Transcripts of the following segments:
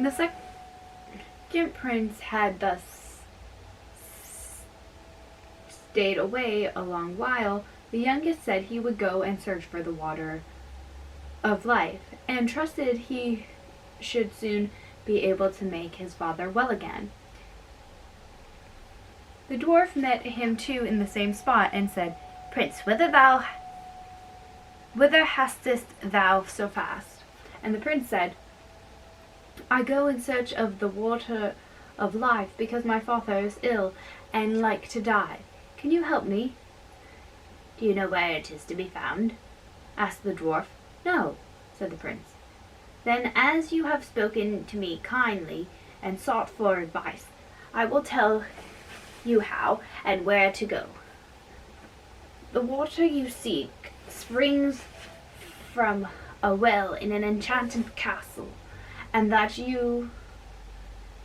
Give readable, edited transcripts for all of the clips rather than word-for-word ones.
When the second prince had thus stayed away a long while, the youngest said he would go and search for the water of life, and trusted he should soon be able to make his father well again. The dwarf met him too in the same spot, and said, "Prince, whither hastest thou so fast?" And the prince said, "I go in search of the water of life, because my father is ill and like to die. Can you help me?" "Do you know where it is to be found?" asked the dwarf. "No," said the prince. "Then, as you have spoken to me kindly and sought for advice, I will tell you how and where to go. The water you seek springs from a well in an enchanted castle, and that you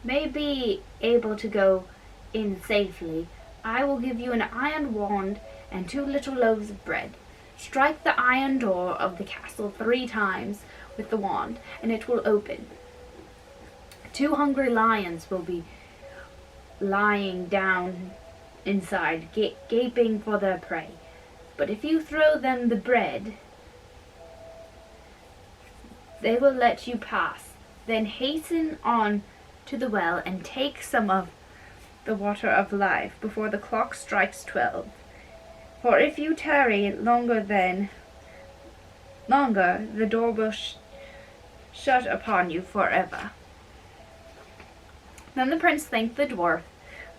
may be able to go in safely, I will give you an iron wand and 2 little loaves of bread. Strike the iron door of the castle 3 times with the wand, and it will open. 2 hungry lions will be lying down inside, gaping for their prey. But if you throw them the bread, they will let you pass. Then hasten on to the well and take some of the water of life before the clock strikes 12. For if you tarry longer, the door will shut upon you forever." Then the prince thanked the dwarf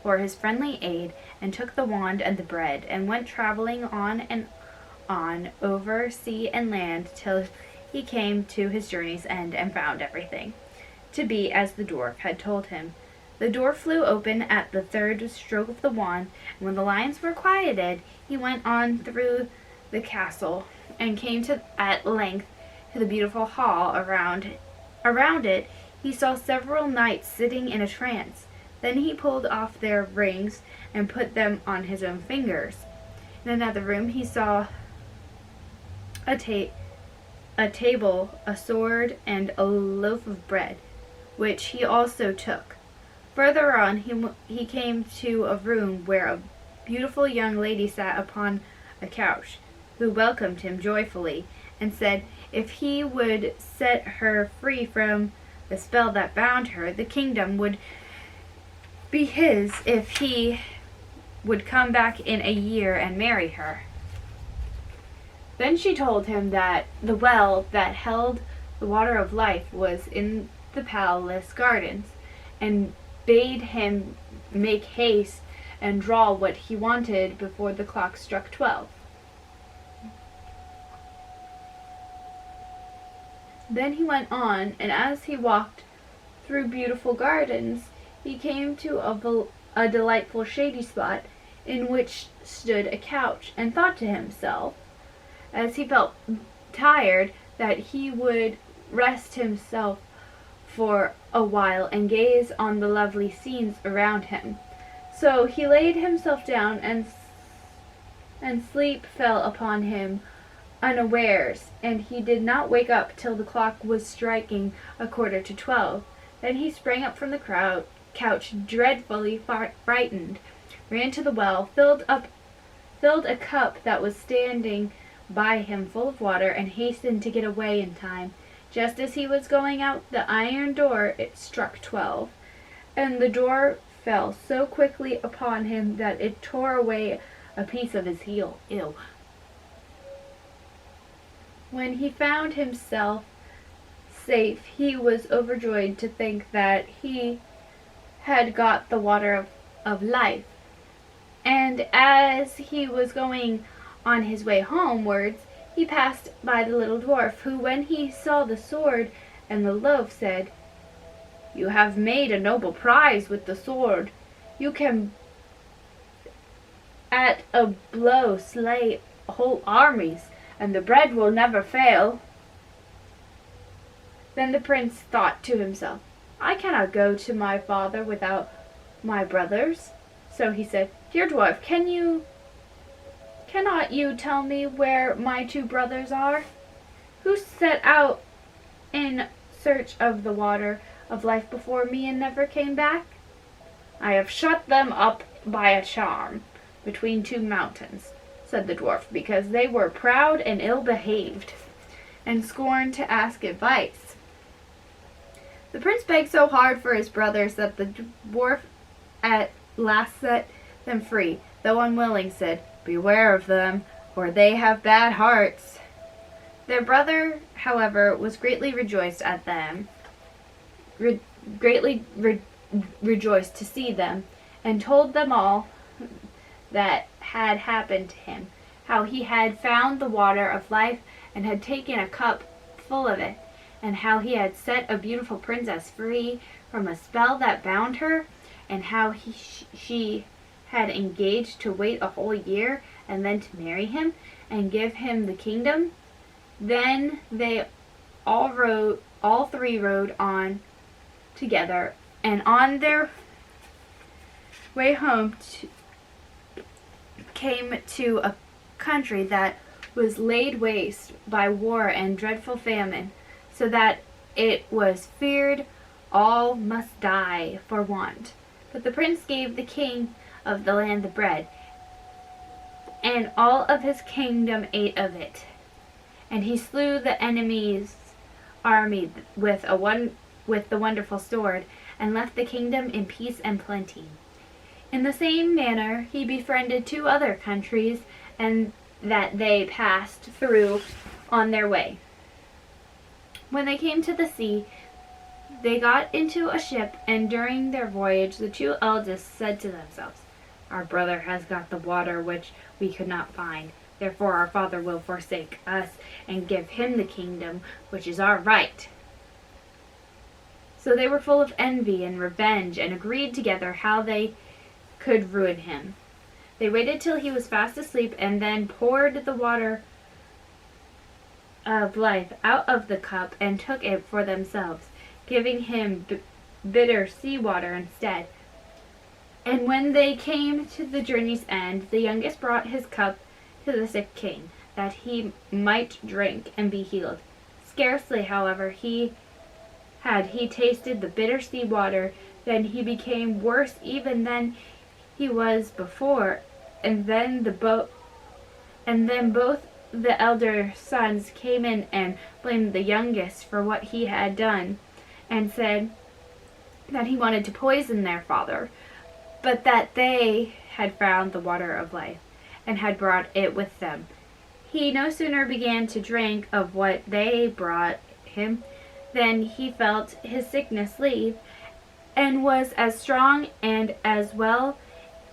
for his friendly aid, and took the wand and the bread, and went traveling on and on over sea and land till he came to his journey's end, and found everything to be as the dwarf had told him. The door flew open at the 3rd stroke of the wand, and when the lions were quieted, he went on through the castle, and came at length to the beautiful hall. Around it he saw several knights sitting in a trance. Then he pulled off their rings and put them on his own fingers. In another room he saw a table, a sword, and a loaf of bread, which he also took. Further on he came to a room where a beautiful young lady sat upon a couch, who welcomed him joyfully, and said if he would set her free from the spell that bound her, the kingdom would be his if he would come back in a year and marry her. Then she told him that the well that held the water of life was in the palace gardens, and bade him make haste and draw what he wanted before the clock struck 12. Then he went on, and as he walked through beautiful gardens, he came to a delightful shady spot in which stood a couch, and thought to himself, as he felt tired, that he would rest himself for a while and gaze on the lovely scenes around him. So he laid himself down, and sleep fell upon him unawares, and he did not wake up till the clock was striking 11:45. Then he sprang up from the couch, dreadfully frightened, ran to the well, filled a cup that was standing by him full of water, and hastened to get away in time. Just as he was going out the iron door, it struck 12, and the door fell so quickly upon him that it tore away a piece of his heel. Ew. When he found himself safe, he was overjoyed to think that he had got the water of life. And as he was going on his way homewards, he passed by the little dwarf, who, when he saw the sword and the loaf, said, "You have made a noble prize with the sword. You can at a blow slay whole armies, and the bread will never fail." Then the prince thought to himself, "I cannot go to my father without my brothers." So he said, "Dear dwarf, cannot you tell me where my 2 brothers are, who set out in search of the water of life before me and never came back? I have shut them up by a charm between two mountains, said the dwarf, because they were proud and ill-behaved, and scorned to ask advice. The prince begged so hard for his brothers that the dwarf at last set them free, though unwilling, said, Beware of them, for they have bad hearts. Their brother, however, was greatly rejoiced at them, rejoiced to see them, and told them all that had happened to him, how he had found the water of life and had taken a cup full of it, and how he had set a beautiful princess free from a spell that bound her, and how she had engaged to wait a whole year and then to marry him and give him the kingdom. Then they all three rode on together, and on their way home came to a country that was laid waste by war and dreadful famine, so that it was feared all must die for want. But the prince gave the king of the land the bread, and all of his kingdom ate of it. And he slew the enemy's army with the wonderful sword, and left the kingdom in peace and plenty. In the same manner he befriended 2 other countries, and that they passed through on their way. When they came to the sea, they got into a ship, and during their voyage the 2 eldest said to themselves, Our brother has got the water which we could not find. Therefore our father will forsake us and give him the kingdom which is our right. So they were full of envy and revenge, and agreed together how they could ruin him. They waited till he was fast asleep, and then poured the water of life out of the cup and took it for themselves, giving him bitter sea water instead. And when they came to the journey's end, the youngest brought his cup to the sick king, that he might drink and be healed. Scarcely, however, had he tasted the bitter sea water, than he became worse even than he was before. And then both the elder sons came in and blamed the youngest for what he had done, and said that he wanted to poison their father, but that they had found the water of life, and had brought it with them. He no sooner began to drink of what they brought him, than he felt his sickness leave, and was as strong and as well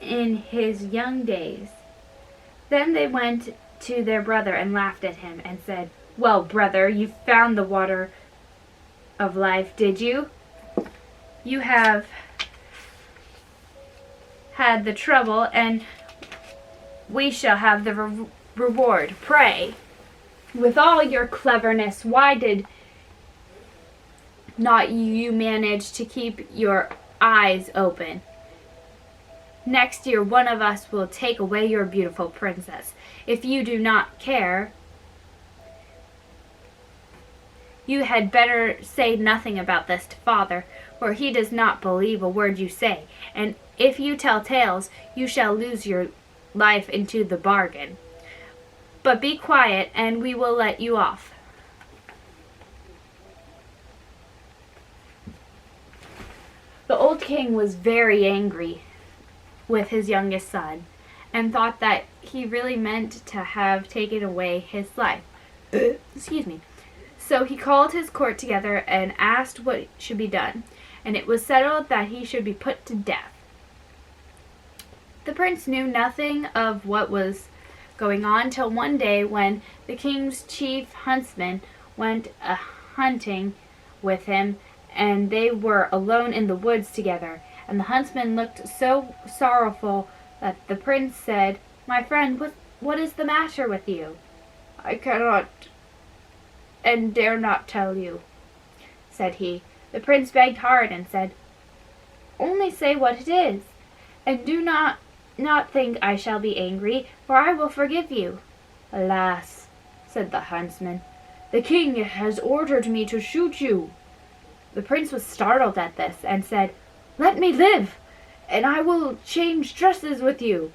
in his young days. Then they went to their brother and laughed at him, and said, Well, brother, you found the water of life, did you? You have had the trouble, and we shall have the reward. Pray, with all your cleverness, why did not you manage to keep your eyes open? Next year one of us will take away your beautiful princess. If you do not care, you had better say nothing about this to father, for he does not believe a word you say, and if you tell tales, you shall lose your life into the bargain. But be quiet, and we will let you off. The old king was very angry with his youngest son, and thought that he really meant to have taken away his life. Excuse me. So he called his court together and asked what should be done, and it was settled that he should be put to death. The prince knew nothing of what was going on till one day when the king's chief huntsman went hunting with him, and they were alone in the woods together. And the huntsman looked so sorrowful that the prince said, My friend, what is the matter with you? I cannot and dare not tell you, said he. The prince begged hard and said, Only say what it is, and do not think I shall be angry, for I will forgive you. Alas, said the huntsman, the king has ordered me to shoot you. The prince was startled at this and said, "Let me live, and I will change dresses with you.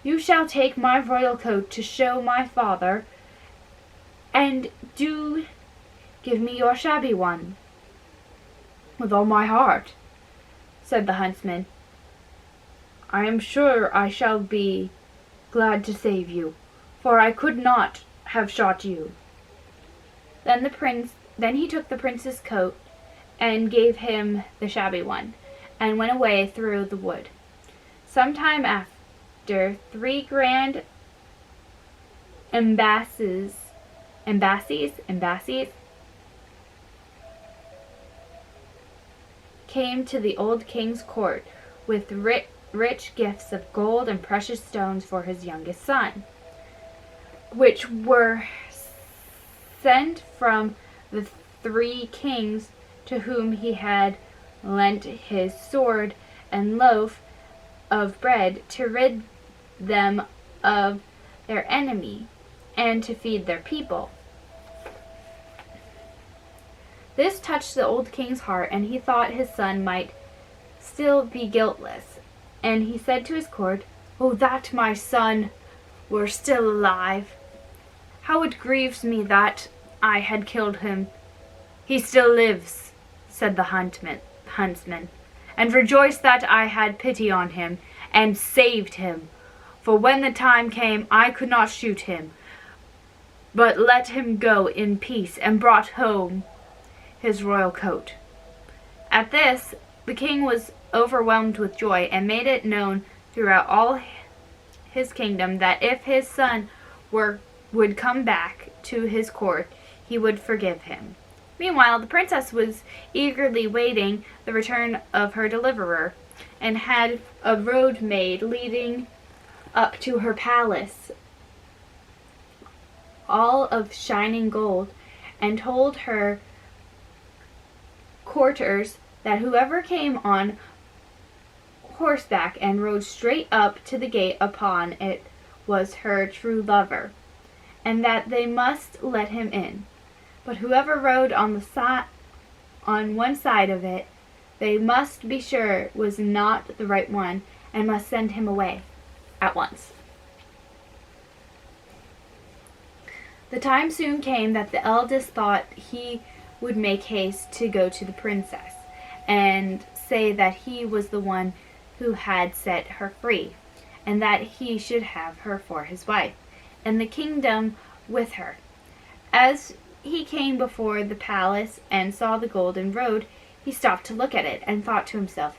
You shall take my royal coat to show my father, and do give me your shabby one." "With all my heart," said the huntsman. "I am sure I shall be glad to save you, for I could not have shot you." Then he took the prince's coat and gave him the shabby one, and went away through the wood. Some time after, 3 grand embassees came to the old king's court with rich gifts of gold and precious stones for his youngest son, which were sent from the 3 kings to whom he had lent his sword and loaf of bread to rid them of their enemy and to feed their people. This touched the old king's heart, and he thought his son might still be guiltless. And he said to his court, "Oh, that my son were still alive! How it grieves me that I had killed him." "He still lives," said the huntsman, "and rejoice that I had pity on him and saved him. For when the time came, I could not shoot him, but let him go in peace, and brought home his royal coat." At this, the king was overwhelmed with joy, and made it known throughout all his kingdom that if his son would come back to his court, he would forgive him. Meanwhile, the princess was eagerly waiting the return of her deliverer, and had a road made leading up to her palace, all of shining gold, and told her courtiers that whoever came on horseback and rode straight up to the gate upon it was her true lover, and that they must let him in. But whoever rode on one side of it, they must be sure was not the right one, and must send him away at once. The time soon came that the eldest thought he would make haste to go to the princess, and say that he was the one who had set her free, and that he should have her for his wife, and the kingdom with her. As he came before the palace and saw the golden road, he stopped to look at it, and thought to himself,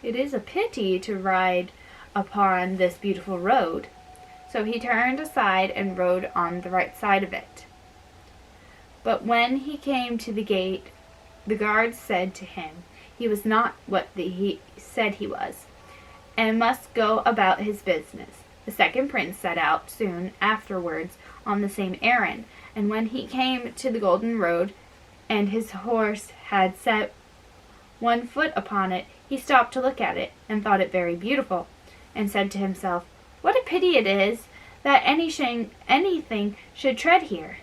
"It is a pity to ride upon this beautiful road." So he turned aside and rode on the right side of it. But when he came to the gate, the guards said to him he was not what he said he was, and must go about his business. The second prince set out soon afterwards on the same errand, and when he came to the golden road, and his horse had set one foot upon it, he stopped to look at it, and thought it very beautiful, and said to himself, "What a pity it is that anything should tread here."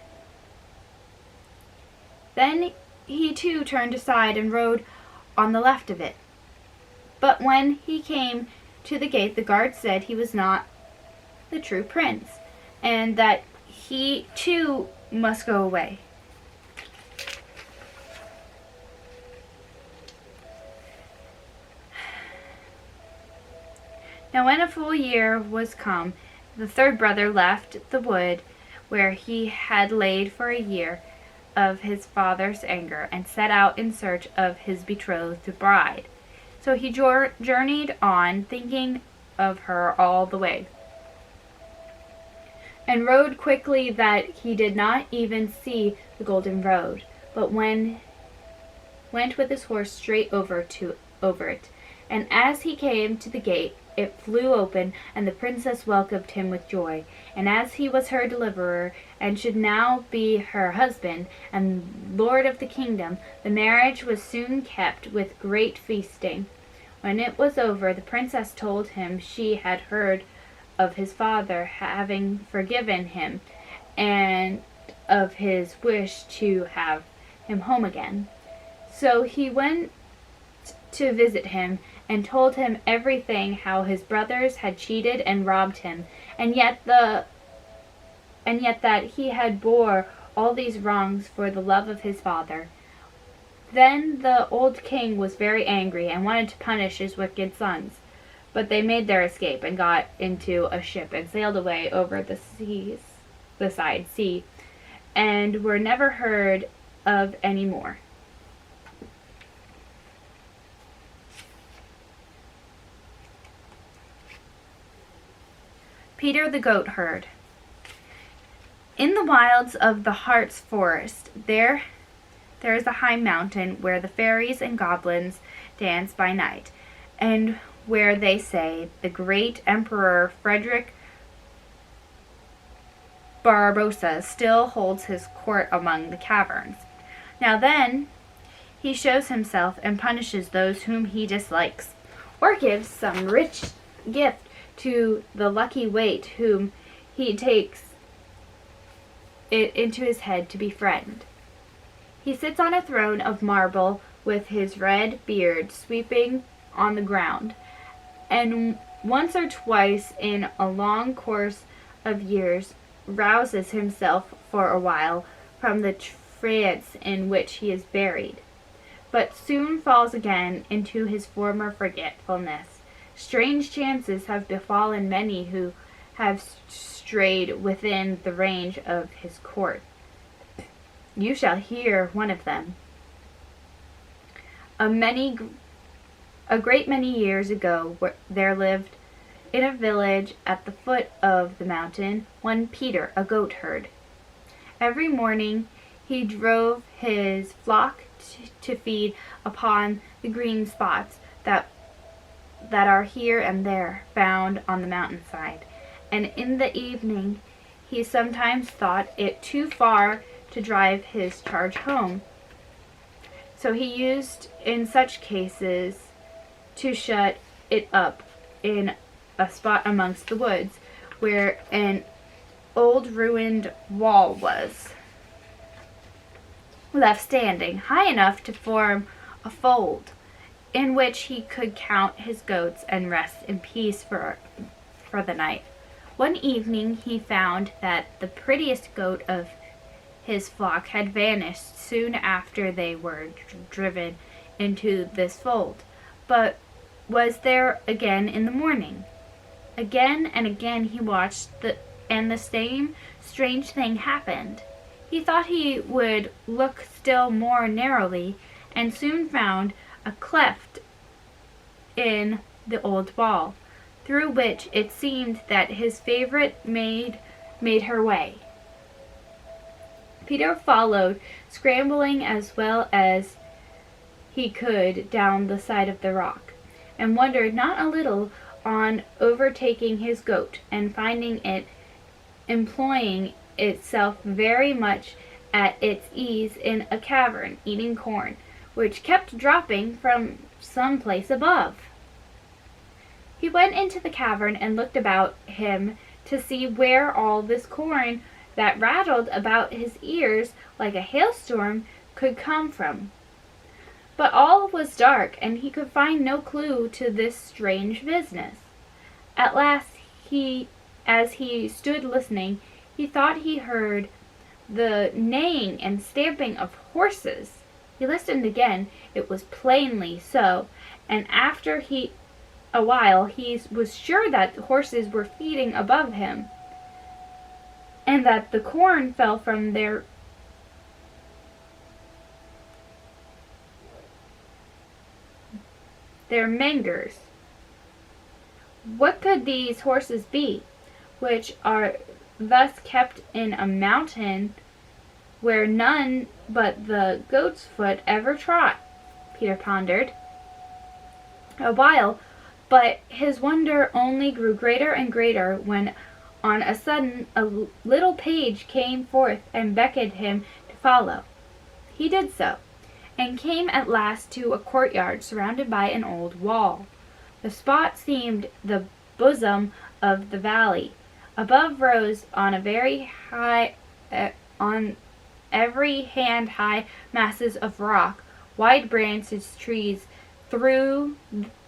Then he too turned aside and rode on the left of it. But when he came to the gate, the guard said he was not the true prince, and that he too must go away. Now when a full year was come, the third brother left the wood where he had laid for a year of his father's anger, and set out in search of his betrothed bride. So he journeyed on, thinking of her all the way, and rode quickly that he did not even see the golden road, but went with his horse straight over it. And as he came to the gate, it flew open, and the princess welcomed him with joy. And as he was her deliverer, and should now be her husband, and lord of the kingdom, the marriage was soon kept with great feasting. When it was over, the princess told him she had heard of his father having forgiven him, and of his wish to have him home again. So he went to visit him and told him everything, how his brothers had cheated and robbed him, and yet that he had bore all these wrongs for the love of his father. Then the old king was very angry and wanted to punish his wicked sons. But they made their escape and got into a ship and sailed away over the side sea, and were never heard of any more. Peter the Goat Herd. In the wilds of the Hart's forest, there is a high mountain where the fairies and goblins dance by night, and where they say the great Emperor Frederick Barbarossa still holds his court among the caverns. Now then, he shows himself and punishes those whom he dislikes, or gives some rich gift to the lucky wight whom he takes it into his head to befriend. He sits on a throne of marble with his red beard sweeping on the ground, and once or twice in a long course of years rouses himself for a while from the trance in which he is buried, but soon falls again into his former forgetfulness. Strange chances have befallen many who have strayed within the range of his court. You shall hear one of them. A great many years ago there lived in a village at the foot of the mountain one Peter, a goat herd. Every morning he drove his flock to feed upon the green spots that are here and there found on the mountainside, and in the evening he sometimes thought it too far to drive his charge home. So he used in such cases to shut it up in a spot amongst the woods where an old ruined wall was left standing, high enough to form a fold, in which he could count his goats and rest in peace for the night. One evening he found that the prettiest goat of his flock had vanished soon after they were driven into this fold, but was there again in the morning. Again and again he watched, and the same strange thing happened. He thought he would look still more narrowly, and soon found a cleft in the old wall, through which it seemed that his favorite made her way. Peter followed, scrambling as well as he could down the side of the rock, and wondered not a little on overtaking his goat and finding it employing itself very much at its ease in a cavern, eating corn, which kept dropping from some place above. He went into the cavern and looked about him to see where all this corn that rattled about his ears like a hailstorm could come from. But all was dark, and he could find no clue to this strange business. At last, as he stood listening, he thought he heard the neighing and stamping of horses. He listened again. It was plainly so, and after a while he was sure that the horses were feeding above him, and that the corn fell from their mangers. What could these horses be, which are thus kept in a mountain where none but the goat's foot ever trod? Peter pondered a while, but his wonder only grew greater and greater when on a sudden a little page came forth and beckoned him to follow. He did so, and came at last to a courtyard surrounded by an old wall. The spot seemed the bosom of the valley. Above rose on every hand high masses of rock, wide branched trees threw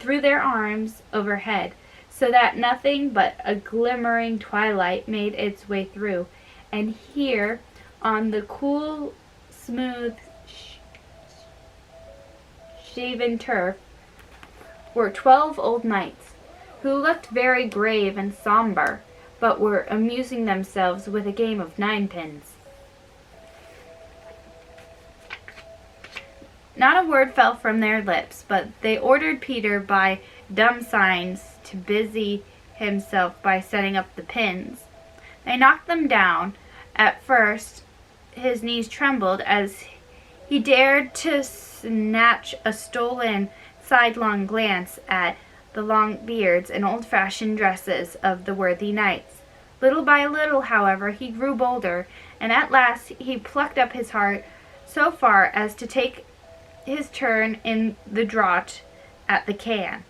their arms overhead, so that nothing but a glimmering twilight made its way through. And here, on the cool, smooth, shaven turf, were 12 old knights, who looked very grave and somber, but were amusing themselves with a game of ninepins. Not a word fell from their lips, but they ordered Peter by dumb signs to busy himself by setting up the pins. They knocked them down. At first his knees trembled as he dared to snatch a stolen sidelong glance at the long beards and old-fashioned dresses of the worthy knights. Little by little, however, he grew bolder, and at last he plucked up his heart so far as to take his turn in the draught at the can,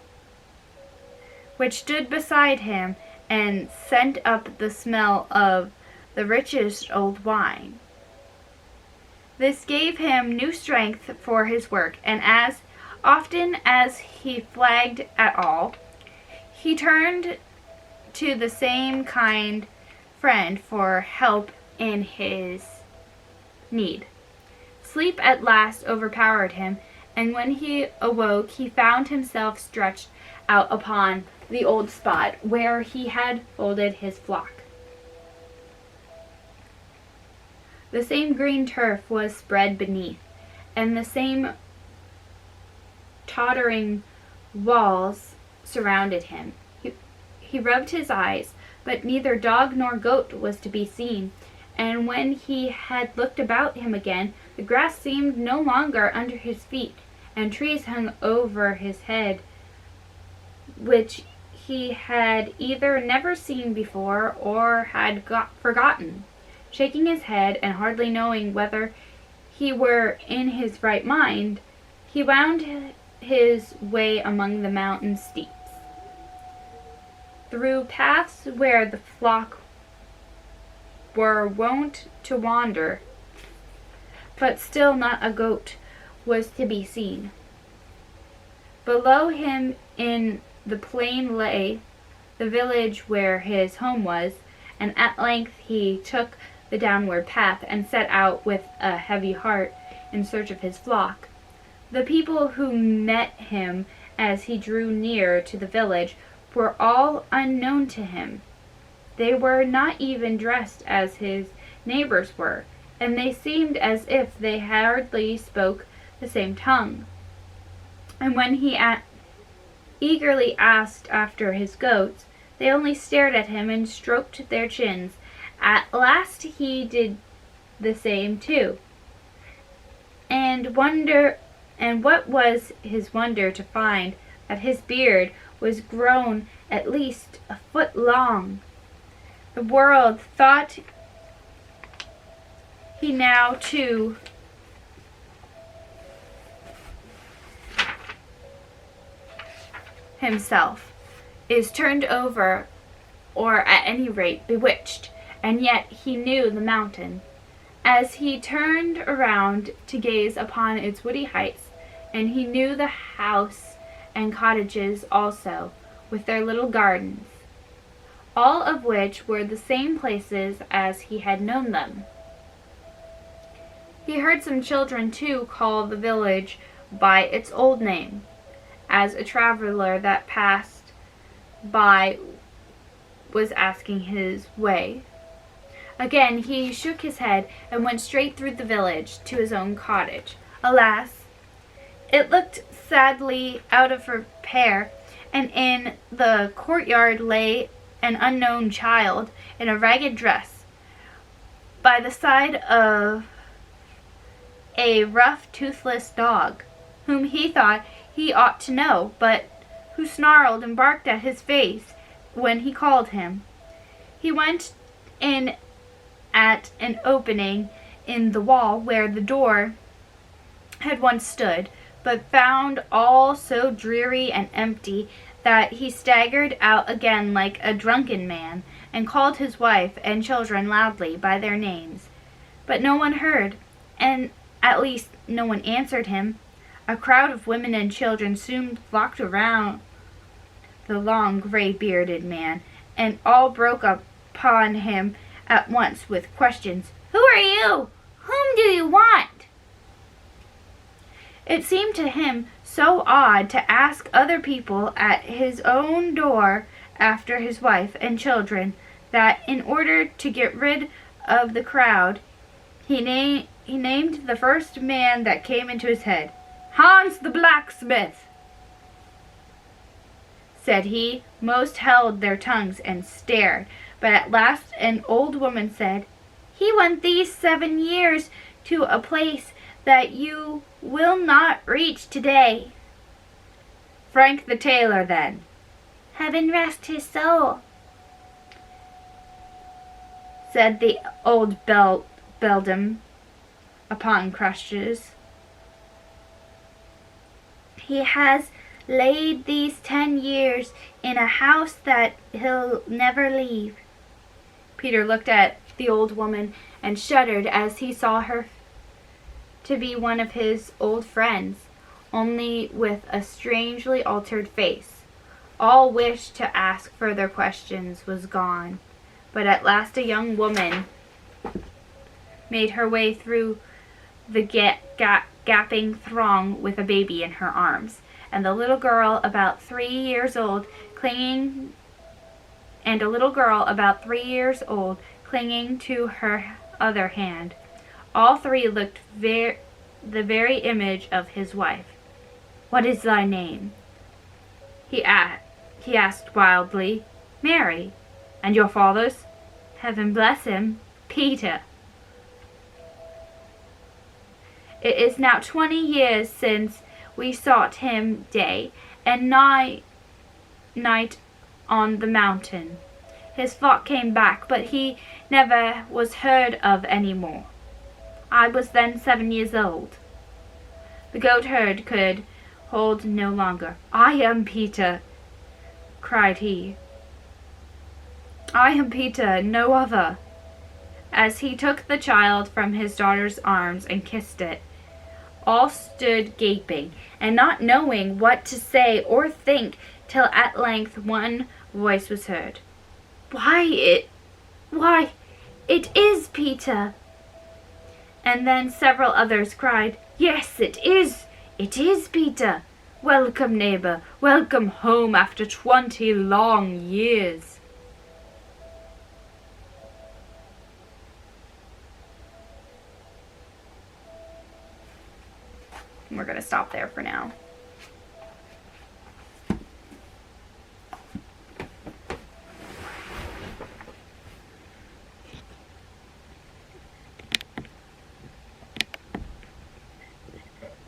which stood beside him and sent up the smell of the richest old wine. This gave him new strength for his work, and as often as he flagged at all, he turned to the same kind friend for help in his need. Sleep at last overpowered him, and when he awoke he found himself stretched out upon the old spot where he had folded his flock. The same green turf was spread beneath, and the same tottering walls surrounded him. He rubbed his eyes, but neither dog nor goat was to be seen, and when he had looked about him again, the grass seemed no longer under his feet, and trees hung over his head, which he had either never seen before or had forgotten. Shaking his head, and hardly knowing whether he were in his right mind, he wound his way among the mountain steeps, through paths where the flock were wont to wander, but still not a goat was to be seen. Below him in the plain lay the village where his home was, and at length he took the downward path and set out with a heavy heart in search of his flock. The people who met him as he drew near to the village were all unknown to him. They were not even dressed as his neighbors were, and they seemed as if they hardly spoke the same tongue. And when he eagerly asked after his goats, they only stared at him and stroked their chins. At last he did the same too, and what was his wonder to find that his beard was grown at least a foot long. The world thought he now too himself is turned over, or at any rate bewitched, and yet he knew the mountain. As he turned around to gaze upon its woody heights, and he knew the house and cottages also, with their little gardens, all of which were the same places as he had known them. He heard some children too call the village by its old name, as a traveler that passed by was asking his way. Again he shook his head and went straight through the village to his own cottage. Alas, it looked sadly out of repair, and in the courtyard lay an unknown child in a ragged dress, by the side of a rough, toothless dog, whom he thought he ought to know, but who snarled and barked at his face when he called him. He went in at an opening in the wall where the door had once stood, but found all so dreary and empty that he staggered out again like a drunken man, and called his wife and children loudly by their names. But no one heard, and at least no one answered him. A crowd of women and children soon flocked around the long, gray-bearded man, and all broke upon him at once with questions. "Who are you? Whom do you want?" It seemed to him so odd to ask other people at his own door after his wife and children that, in order to get rid of the crowd, he named the first man that came into his head. "Hans the blacksmith," said he. Most held their tongues and stared, but at last an old woman said, "He went these 7 years to a place that you will not reach today." "Frank the tailor, then." "Heaven rest his soul," said the old beldam upon crutches. "He has laid these 10 years in a house that he'll never leave." Peter looked at the old woman and shuddered as he saw her to be one of his old friends, only with a strangely altered face. All wish to ask further questions was gone, but at last a young woman made her way through the gaping throng with a baby in her arms, and a little girl about 3 years old clinging to her other hand. All three looked the very image of his wife. "What is thy name?" he asked wildly. "Mary." "And your father's?" "Heaven bless him, Peter." "It is now 20 years since we sought him day and night on the mountain. His flock came back, but he never was heard of any more. I was then 7 years old." The goatherd could hold no longer. "I am Peter," cried he. "I am Peter, no other," as he took the child from his daughter's arms and kissed it. All stood gaping, and not knowing what to say or think, till at length one voice was heard. Why, it is Peter!" And then several others cried, "Yes, it is Peter! Welcome, neighbor, welcome home after 20 long years." We're going to stop there for now.